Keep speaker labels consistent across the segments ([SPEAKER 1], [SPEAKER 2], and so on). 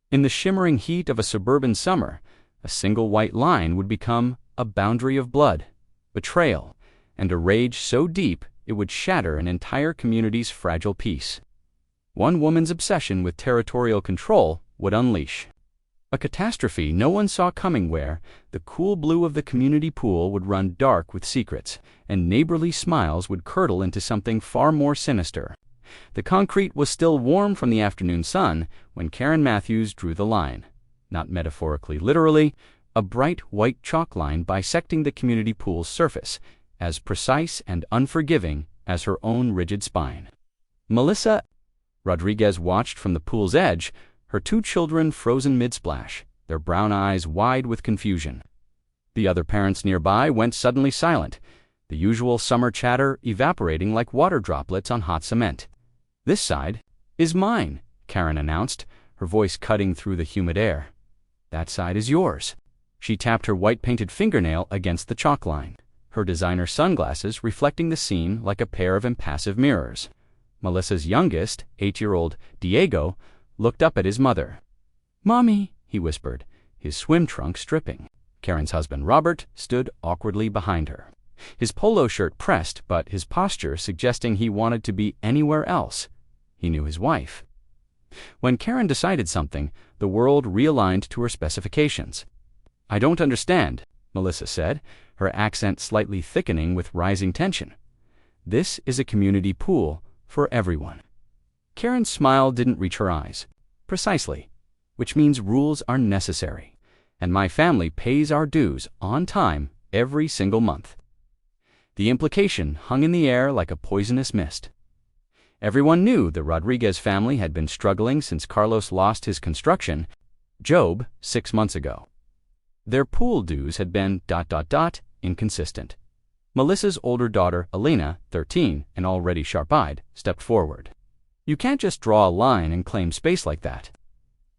[SPEAKER 1] In the shimmering heat of a suburban summer, a single white line would become a boundary of blood, betrayal, and a rage so deep it would shatter an entire community's fragile peace. One woman's obsession with territorial control would unleash a catastrophe no one saw coming, where the cool blue of the community pool would run dark with secrets, and neighborly smiles would curdle into something far more sinister. The concrete was still warm from the afternoon sun when Karen Matthews drew the line, not metaphorically, literally, a bright white chalk line bisecting the community pool's surface, as precise and unforgiving as her own rigid spine. Melissa Rodriguez watched from the pool's edge, her two children frozen mid-splash, their brown eyes wide with confusion. The other parents nearby went suddenly silent, the usual summer chatter evaporating like water droplets on hot cement. "This side is mine," Karen announced, her voice cutting through the humid air. "That side is yours." She tapped her white-painted fingernail against the chalk line, her designer sunglasses reflecting the scene like a pair of impassive mirrors. Melissa's youngest, 8-year-old Diego, looked up at his mother. "Mommy," he whispered, his swim trunks dripping. Karen's husband, Robert, stood awkwardly behind her, his polo shirt pressed but his posture suggesting he wanted to be anywhere else. He knew his wife. When Karen decided something, the world realigned to her specifications. "I don't understand," Melissa said, her accent slightly thickening with rising tension. "This is a community pool for everyone." Karen's smile didn't reach her eyes. "Precisely, which means rules are necessary, and my family pays our dues on time every single month." The implication hung in the air like a poisonous mist. Everyone knew the Rodriguez family had been struggling since Carlos lost his construction job 6 months ago. Their pool dues had been ... inconsistent. Melissa's older daughter, Elena, 13 and already sharp-eyed, stepped forward. "You can't just draw a line and claim space like that."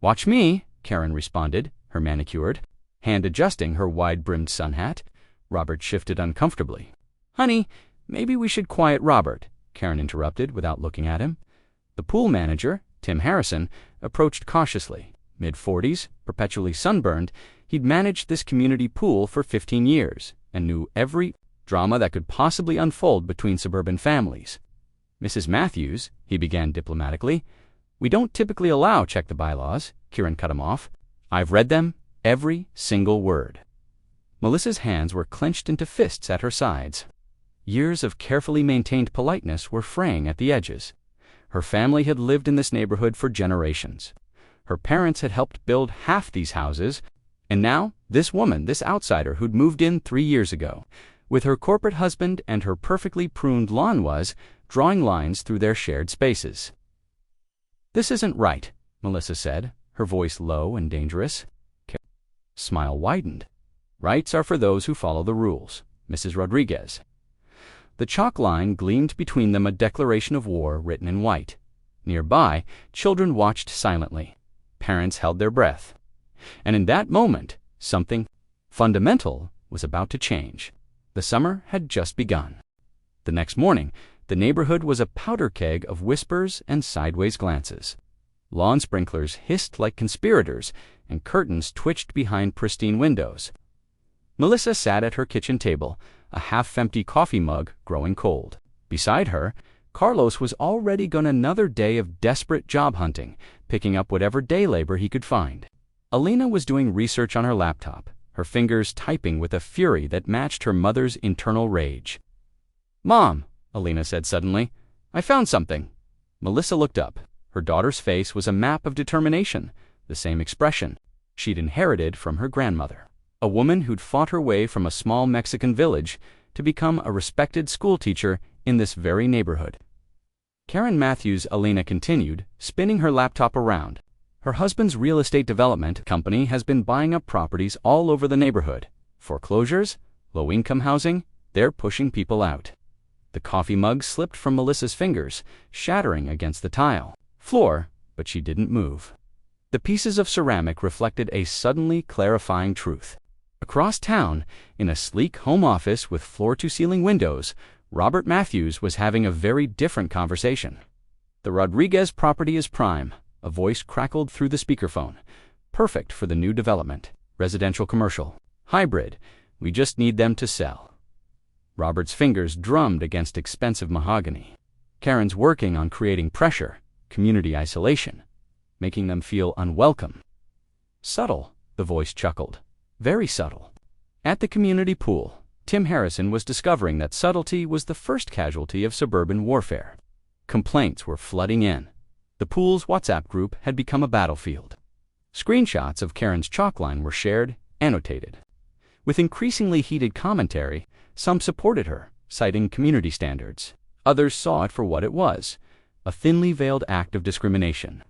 [SPEAKER 1] "Watch me," Karen responded, her manicured hand adjusting her wide-brimmed sun hat. Robert shifted uncomfortably. "Honey, maybe we should quiet Robert," Karen interrupted without looking at him. The pool manager, Tim Harrison, approached cautiously. Mid-40s, perpetually sunburned, he'd managed this community pool for 15 years and knew every drama that could possibly unfold between suburban families. "Mrs. Matthews," he began diplomatically. "We don't typically check the bylaws," Karen cut him off. "I've read them, every single word." Melissa's hands were clenched into fists at her sides. Years of carefully maintained politeness were fraying at the edges. Her family had lived in this neighborhood for generations. Her parents had helped build half these houses, and now this woman, this outsider who'd moved in 3 years ago, with her corporate husband and her perfectly pruned lawn, was drawing lines through their shared spaces. "This isn't right," Melissa said, her voice low and dangerous. Karen's smile widened. "Rights are for those who follow the rules, Mrs. Rodriguez." The chalk line gleamed between them, a declaration of war written in white. Nearby, children watched silently. Parents held their breath. And in that moment, something fundamental was about to change. The summer had just begun. The next morning, the neighborhood was a powder keg of whispers and sideways glances. Lawn sprinklers hissed like conspirators, and curtains twitched behind pristine windows. Melissa sat at her kitchen table, a half-empty coffee mug growing cold. Beside her, Carlos was already gone another day of desperate job hunting, picking up whatever day labor he could find. Elena was doing research on her laptop, her fingers typing with a fury that matched her mother's internal rage. "Mom," Elena said suddenly, "I found something." Melissa looked up. Her daughter's face was a map of determination, the same expression she'd inherited from her grandmother. A woman who'd fought her way from a small Mexican village to become a respected schoolteacher in this very neighborhood. Karen Matthews, Elena continued, spinning her laptop around. Her husband's real estate development company has been buying up properties all over the neighborhood. Foreclosures, low-income housing, they're pushing people out. The coffee mug slipped from Melissa's fingers, shattering against the tile floor, but she didn't move. The pieces of ceramic reflected a suddenly clarifying truth. Across town, in a sleek home office with floor-to-ceiling windows, Robert Matthews was having a very different conversation. "The Rodriguez property is prime," A voice crackled through the speakerphone. Perfect for the new development. Residential commercial. Hybrid. We just need them to sell. Robert's fingers drummed against expensive mahogany. Karen's working on creating pressure, community isolation, making them feel unwelcome. Subtle, the voice chuckled. Very subtle. At the community pool, Tim Harrison was discovering that subtlety was the first casualty of suburban warfare. Complaints were flooding in. The pool's WhatsApp group had become a battlefield. Screenshots of Karen's chalk line were shared, annotated. With increasingly heated commentary, some supported her, citing community standards. Others saw it for what it was, a thinly veiled act of discrimination.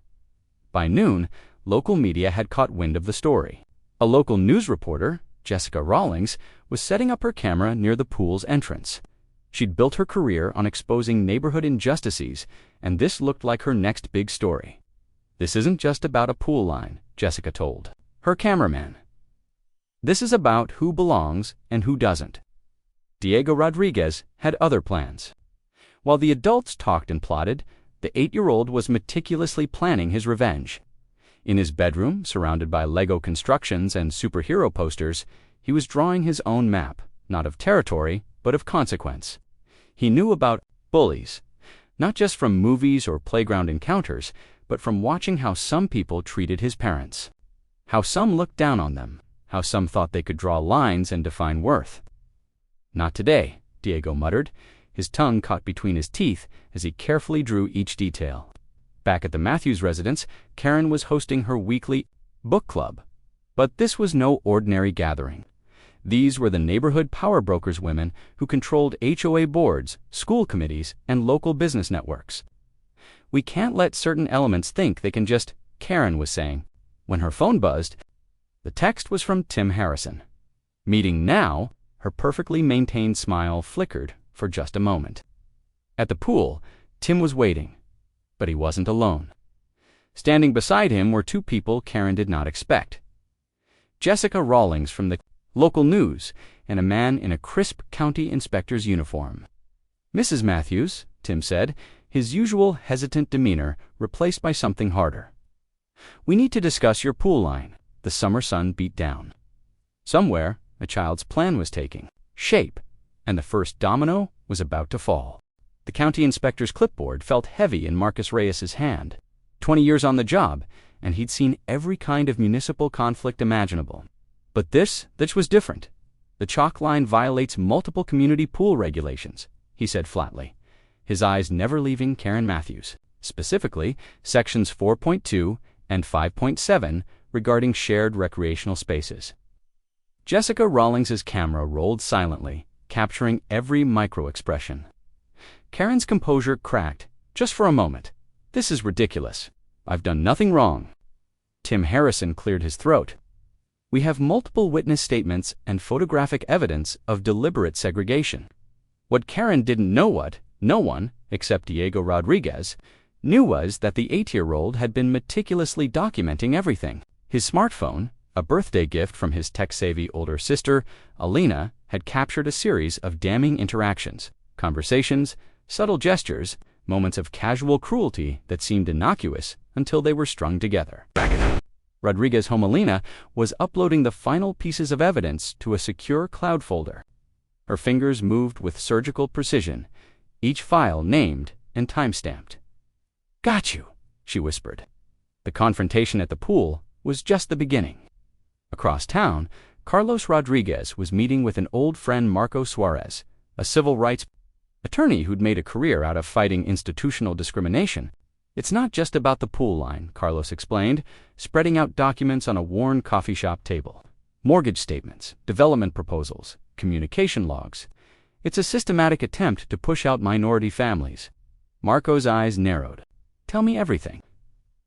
[SPEAKER 1] By noon, local media had caught wind of the story. A local news reporter, Jessica Rawlings, was setting up her camera near the pool's entrance. She'd built her career on exposing neighborhood injustices, and this looked like her next big story. This isn't just about a pool line, Jessica told her cameraman. This is about who belongs and who doesn't. Diego Rodriguez had other plans. While the adults talked and plotted, the 8-year-old was meticulously planning his revenge. In his bedroom, surrounded by Lego constructions and superhero posters, he was drawing his own map, not of territory, but of consequence. He knew about bullies, not just from movies or playground encounters, but from watching how some people treated his parents. How some looked down on them, how some thought they could draw lines and define worth. Not today, Diego muttered, his tongue caught between his teeth as he carefully drew each detail. Back at the Matthews residence, Karen was hosting her weekly book club. But this was no ordinary gathering. These were the neighborhood power brokers women who controlled HOA boards, school committees, and local business networks. We can't let certain elements think they can just, Karen was saying. When her phone buzzed, the text was from Tim Harrison. Meeting now, her perfectly maintained smile flickered for just a moment. At the pool, Tim was waiting, but he wasn't alone. Standing beside him were two people Karen did not expect. Jessica Rawlings from the local news and a man in a crisp county inspector's uniform. Mrs. Matthews, Tim said, his usual hesitant demeanor replaced by something harder. We need to discuss your pool line. The summer sun beat down. Somewhere, a child's plan was taking shape, and the first domino was about to fall. The county inspector's clipboard felt heavy in Marcus Reyes's hand. 20 years on the job, and he'd seen every kind of municipal conflict imaginable. But this was different. The chalk line violates multiple community pool regulations, he said flatly, his eyes never leaving Karen Matthews, specifically sections 4.2 and 5.7 regarding shared recreational spaces. Jessica Rawlings's camera rolled silently, capturing every micro-expression. Karen's composure cracked, just for a moment. This is ridiculous. I've done nothing wrong. Tim Harrison cleared his throat. We have multiple witness statements and photographic evidence of deliberate segregation. What Karen didn't know, what no one, except Diego Rodriguez, knew was that the 8-year-old had been meticulously documenting everything. His smartphone, a birthday gift from his tech-savvy older sister, Alina, had captured a series of damning interactions, conversations, subtle gestures, moments of casual cruelty that seemed innocuous until they were strung together. Rodriguez's home Alina was uploading the final pieces of evidence to a secure cloud folder. Her fingers moved with surgical precision, each file named and time-stamped. Got you, she whispered. The confrontation at the pool was just the beginning. Across town, Carlos Rodriguez was meeting with an old friend, Marco Suarez, a civil rights attorney who'd made a career out of fighting institutional discrimination. It's not just about the pool line, Carlos explained, spreading out documents on a worn coffee shop table. Mortgage statements, development proposals, communication logs. It's a systematic attempt to push out minority families. Marco's eyes narrowed. Tell me everything.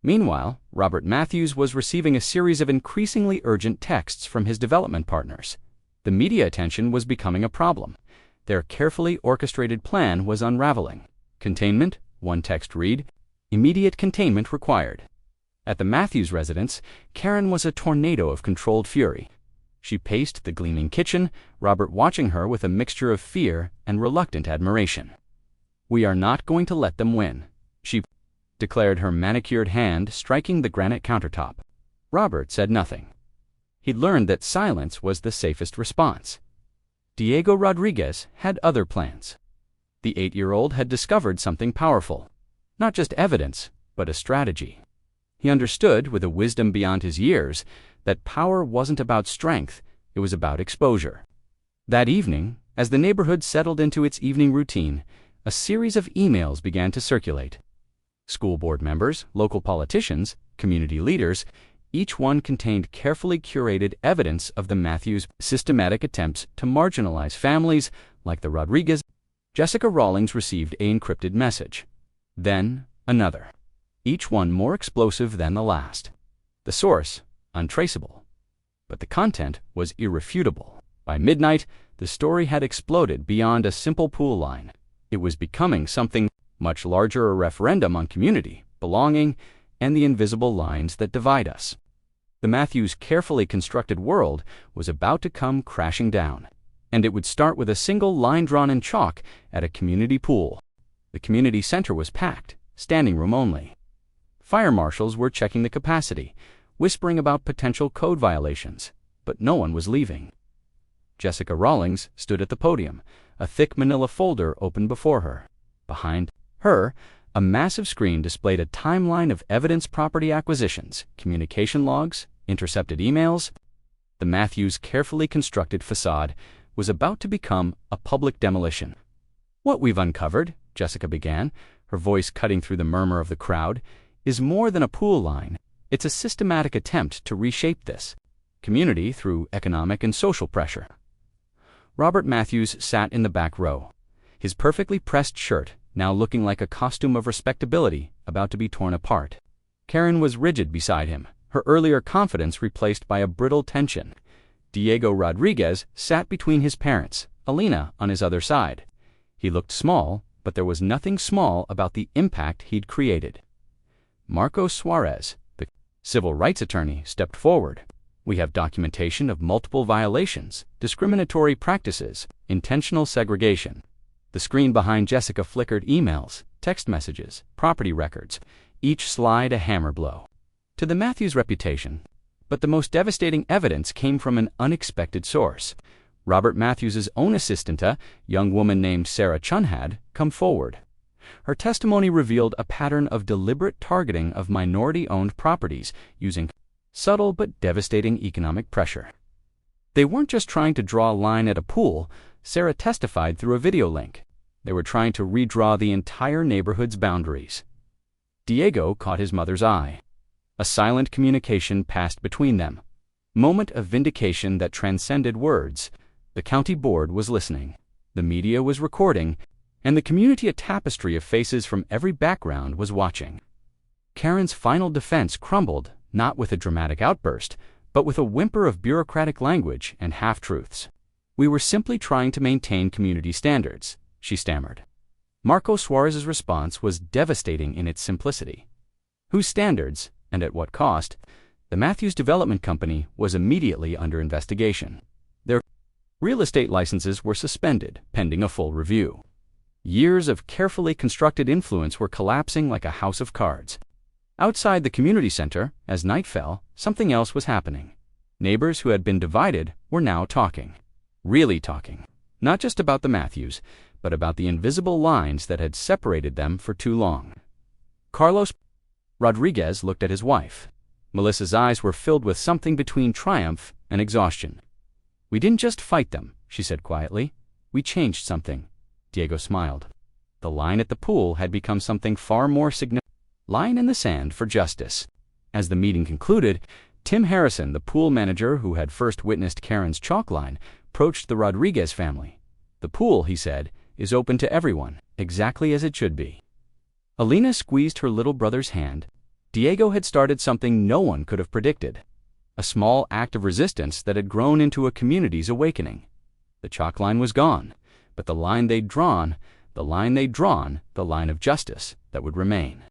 [SPEAKER 1] Meanwhile, Robert Matthews was receiving a series of increasingly urgent texts from his development partners. The media attention was becoming a problem. Their carefully orchestrated plan was unraveling. Containment, one text read, immediate containment required. At the Matthews residence, Karen was a tornado of controlled fury. She paced the gleaming kitchen, Robert watching her with a mixture of fear and reluctant admiration. We are not going to let them win, she declared her manicured hand, striking the granite countertop. Robert said nothing. He'd learned that silence was the safest response. Diego Rodriguez had other plans. The 8-year-old had discovered something powerful. Not just evidence, but a strategy. He understood, with a wisdom beyond his years, that power wasn't about strength, it was about exposure. That evening, as the neighborhood settled into its evening routine, a series of emails began to circulate. School board members, local politicians, community leaders, each one contained carefully curated evidence of the Matthews' systematic attempts to marginalize families like the Rodriguez. Jessica Rawlings received an encrypted message. Then another. Each one more explosive than the last. The source, untraceable. But the content was irrefutable. By midnight, the story had exploded beyond a simple pool line. It was becoming something much larger, a referendum on community, belonging, and the invisible lines that divide us. The Matthews' carefully constructed world was about to come crashing down, and it would start with a single line drawn in chalk at a community pool. The community center was packed, standing room only. Fire marshals were checking the capacity, whispering about potential code violations, but no one was leaving. Jessica Rawlings stood at the podium, a thick manila folder open before her. Behind her, a massive screen displayed a timeline of evidence property acquisitions, communication logs, intercepted emails. The Matthews' carefully constructed facade was about to become a public demolition. "What we've uncovered," Jessica began, her voice cutting through the murmur of the crowd, "is more than a pool line. It's a systematic attempt to reshape this community through economic and social pressure." Robert Matthews sat in the back row, his perfectly pressed shirt now looking like a costume of respectability about to be torn apart. Karen was rigid beside him, her earlier confidence replaced by a brittle tension. Diego Rodriguez sat between his parents, Alina on his other side. He looked small, but there was nothing small about the impact he'd created. Marco Suarez, the civil rights attorney, stepped forward. "We have documentation of multiple violations, discriminatory practices, intentional segregation." The screen behind Jessica flickered emails, text messages, property records, each slide a hammer blow to the Matthews reputation. But the most devastating evidence came from an unexpected source. Robert Matthews' own assistant, a young woman named Sarah Chun, had come forward. Her testimony revealed a pattern of deliberate targeting of minority-owned properties using subtle but devastating economic pressure. They weren't just trying to draw a line at a pool, Sarah testified through a video link. They were trying to redraw the entire neighborhood's boundaries. Diego caught his mother's eye. A silent communication passed between them. Moment of vindication that transcended words. The county board was listening. The media was recording, and the community, a tapestry of faces from every background, was watching. Karen's final defense crumbled, not with a dramatic outburst, but with a whimper of bureaucratic language and half-truths. "We were simply trying to maintain community standards," she stammered. Marco Suarez's response was devastating in its simplicity. Whose standards, and at what cost? The Matthews Development Company was immediately under investigation. Their real estate licenses were suspended, pending a full review. Years of carefully constructed influence were collapsing like a house of cards. Outside the community center, as night fell, something else was happening. Neighbors who had been divided were now talking. Really talking. Not just about the Matthews, but about the invisible lines that had separated them for too long. Carlos Rodriguez looked at his wife. Melissa's eyes were filled with something between triumph and exhaustion. "We didn't just fight them," she said quietly. "We changed something." Diego smiled. The line at the pool had become something far more significant. Line in the sand for justice. As the meeting concluded, Tim Harrison, the pool manager who had first witnessed Karen's chalk line, approached the Rodriguez family. "The pool," he said, "is open to everyone, exactly as it should be." Alina squeezed her little brother's hand. Diego had started something no one could have predicted. A small act of resistance that had grown into a community's awakening. The chalk line was gone, but the line they'd drawn, the line of justice that would remain.